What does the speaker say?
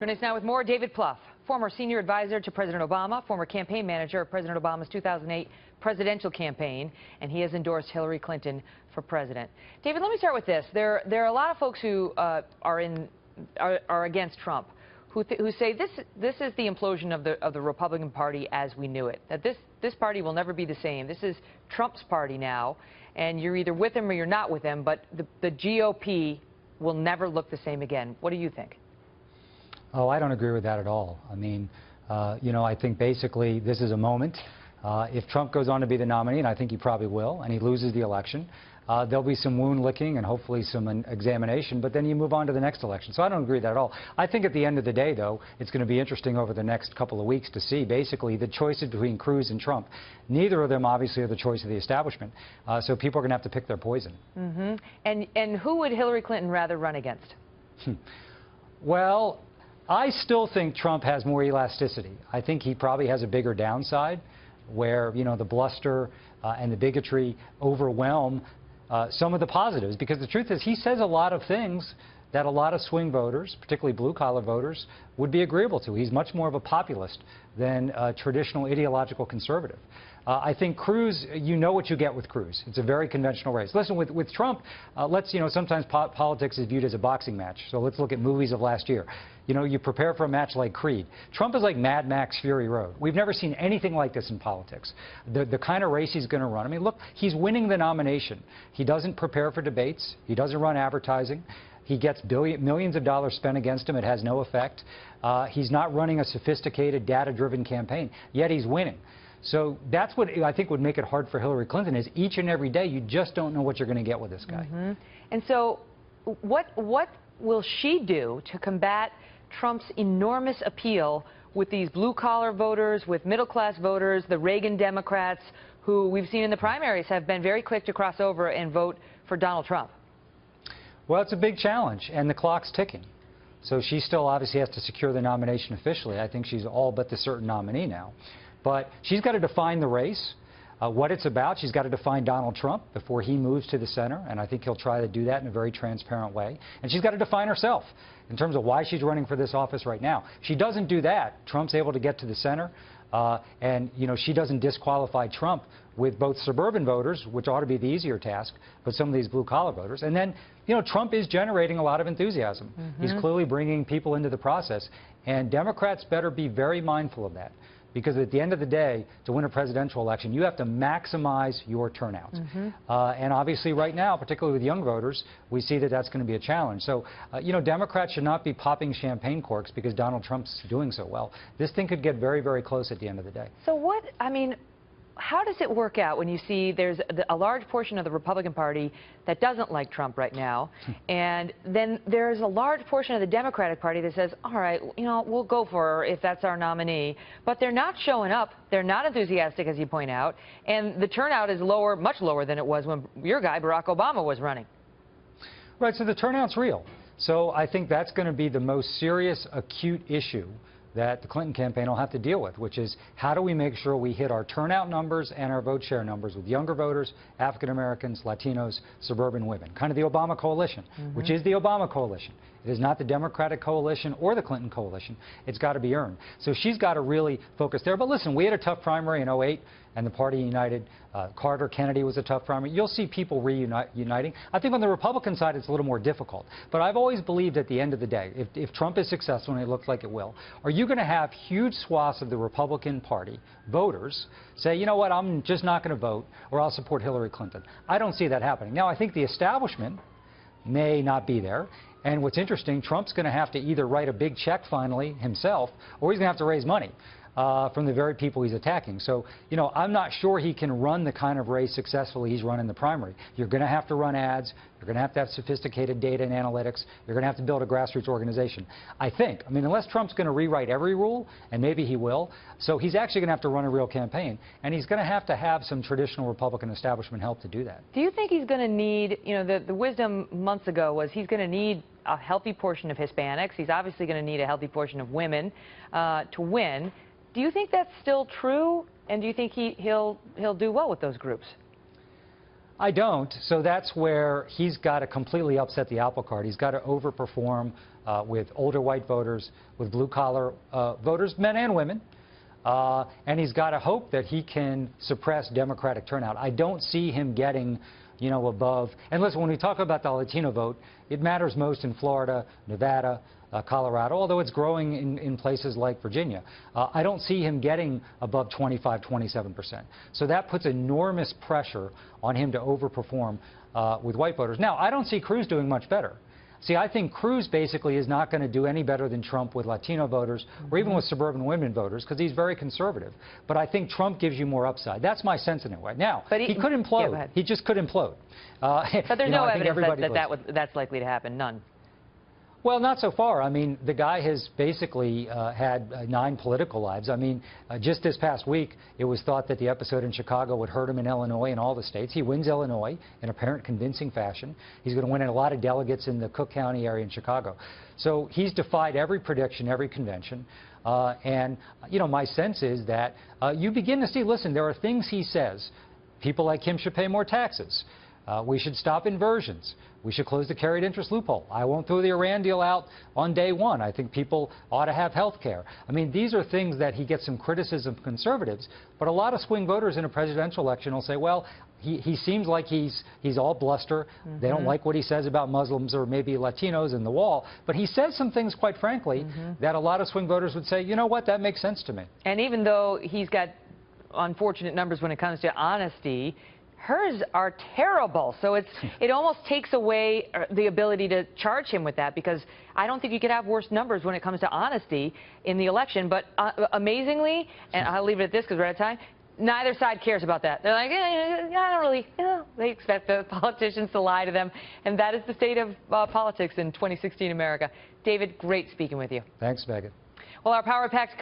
Joining us now with more, David Plouffe, former senior advisor to President Obama, former campaign manager of President Obama's 2008 presidential campaign, and he has endorsed Hillary Clinton for president. David, let me start with this. There are a lot of folks who are against Trump, who say this is the implosion of the Republican Party as we knew it. That this party will never be the same. This is Trump's party now, and you're either with him or you're not with him. But the GOP will never look the same again. What do you think? Oh, I don't agree with that at all. I mean, I think basically this is a moment. If Trump goes on to be the nominee, and I think he probably will, and he loses the election, there'll be some wound licking and hopefully some examination, but then you move on to the next election. So I don't agree with that at all. I think at the end of the day, though, it's going to be interesting over the next couple of weeks to see basically the choices between Cruz and Trump. Neither of them obviously are the choice of the establishment, so people are going to have to pick their poison. Mm-hmm. And who would Hillary Clinton rather run against? Well, I still think Trump has more elasticity. I think he probably has a bigger downside where, the bluster and the bigotry overwhelm some of the positives. Because the truth is he says a lot of things that a lot of swing voters, particularly blue-collar voters, would be agreeable to. He's much more of a populist than a traditional ideological conservative. I think Cruz, you know what you get with Cruz. It's a very conventional race. Listen, with Trump, sometimes politics is viewed as a boxing match. So let's look at movies of last year. You prepare for a match like Creed. Trump is like Mad Max Fury Road. We've never seen anything like this in politics. The kind of race he's going to run. I mean, look, he's winning the nomination. He doesn't prepare for debates. He doesn't run advertising. He gets millions of dollars spent against him. It has no effect. He's not running a sophisticated, data-driven campaign, yet he's winning. So that's what I think would make it hard for Hillary Clinton is each and every day you just don't know what you're going to get with this guy. Mm-hmm. And so what will she do to combat Trump's enormous appeal with these blue-collar voters, with middle-class voters, the Reagan Democrats, who we've seen in the primaries have been very quick to cross over and vote for Donald Trump? Well, it's a big challenge, and the clock's ticking. So she still obviously has to secure the nomination officially. I think she's all but the certain nominee now. But she's got to define the race, what it's about. She's got to define Donald Trump before he moves to the center, and I think he'll try to do that in a very transparent way. And she's got to define herself in terms of why she's running for this office right now. If she doesn't do that, Trump's able to get to the center, and she doesn't disqualify Trump with both suburban voters, which ought to be the easier task, but some of these blue-collar voters. And then, Trump is generating a lot of enthusiasm. Mm-hmm. He's clearly bringing people into the process, and Democrats better be very mindful of that. Because at the end of the day, to win a presidential election, you have to maximize your turnout. Mm-hmm. And obviously right now, particularly with young voters, we see that that's going to be a challenge. So, Democrats should not be popping champagne corks because Donald Trump's doing so well. This thing could get very, very close at the end of the day. So how does it work out when you see there's a large portion of the Republican Party that doesn't like Trump right now, and then there's a large portion of the Democratic Party that says, all right, we'll go for her if that's our nominee, but they're not showing up, they're not enthusiastic, as you point out, and the turnout is lower, much lower than it was when your guy, Barack Obama, was running. Right, so the turnout's real. So I think that's going to be the most serious, acute issue that the Clinton campaign will have to deal with, which is how do we make sure we hit our turnout numbers and our vote share numbers with younger voters, African Americans, Latinos, suburban women, kind of the Obama coalition, which is the Obama coalition. It is not the Democratic coalition or the Clinton coalition. It's got to be earned. So she's got to really focus there. But listen, we had a tough primary in 2008, and the party united. Carter, Kennedy was a tough primary. You'll see people reuniting. I think on the Republican side, it's a little more difficult. But I've always believed at the end of the day, if Trump is successful, and it looks like it will, are you going to have huge swaths of the Republican Party voters say, you know what, I'm just not going to vote, or I'll support Hillary Clinton? I don't see that happening. Now, I think the establishment may not be there. And what's interesting, Trump's going to have to either write a big check finally himself, or he's going to have to raise money from the very people he's attacking. So, I'm not sure he can run the kind of race successfully he's run in the primary. You're going to have to run ads. You're going to have sophisticated data and analytics. You're going to have to build a grassroots organization. I think, unless Trump's going to rewrite every rule, and maybe he will, so he's actually going to have to run a real campaign, and he's going to have some traditional Republican establishment help to do that. Do you think he's going to need, the wisdom months ago was he's going to need a healthy portion of Hispanics. He's obviously going to need a healthy portion of women to win. Do you think that's still true? And do you think he'll do well with those groups? I don't. So that's where he's got to completely upset the apple cart. He's got to overperform with older white voters, with blue-collar voters, men and women. And he's got to hope that he can suppress Democratic turnout. I don't see him getting, you know, above. And listen, when we talk about the Latino vote, it matters most in Florida, Nevada, Colorado, although it's growing in places like Virginia. I don't see him getting above 25, 27%. So that puts enormous pressure on him to overperform with white voters. Now, I don't see Cruz doing much better. See, I think Cruz basically is not going to do any better than Trump with Latino voters or even with suburban women voters because he's very conservative. But I think Trump gives you more upside. That's my sense anyway. Now, but he could implode. Yeah, he just could implode. But there's no evidence that's likely to happen. None. Well, not so far. I mean, the guy has basically had 9 political lives. I mean, just this past week, it was thought that the episode in Chicago would hurt him in Illinois and all the states. He wins Illinois in apparent convincing fashion. He's going to win a lot of delegates in the Cook County area in Chicago. So he's defied every prediction, every convention. And, you know, my sense is that you begin to see, listen, there are things he says. People like him should pay more taxes. We should stop inversions. We should close the carried interest loophole. I won't throw the Iran deal out on day one. I think people ought to have health care. I mean, these are things that he gets some criticism from conservatives, but a lot of swing voters in a presidential election will say, well, he seems like he's all bluster. They don't like what he says about Muslims or maybe Latinos in the wall, but he says some things, quite frankly, that a lot of swing voters would say, you know what, that makes sense to me. And even though he's got unfortunate numbers when it comes to honesty, hers are terrible. So it almost takes away the ability to charge him with that, because I don't think you could have worse numbers when it comes to honesty in the election. But amazingly, and I'll leave it at this because we're out of time, neither side cares about that. They're like, I don't really, they expect the politicians to lie to them. And that is the state of politics in 2016 America. David, great speaking with you. Thanks, Megan. Well, our Power Packed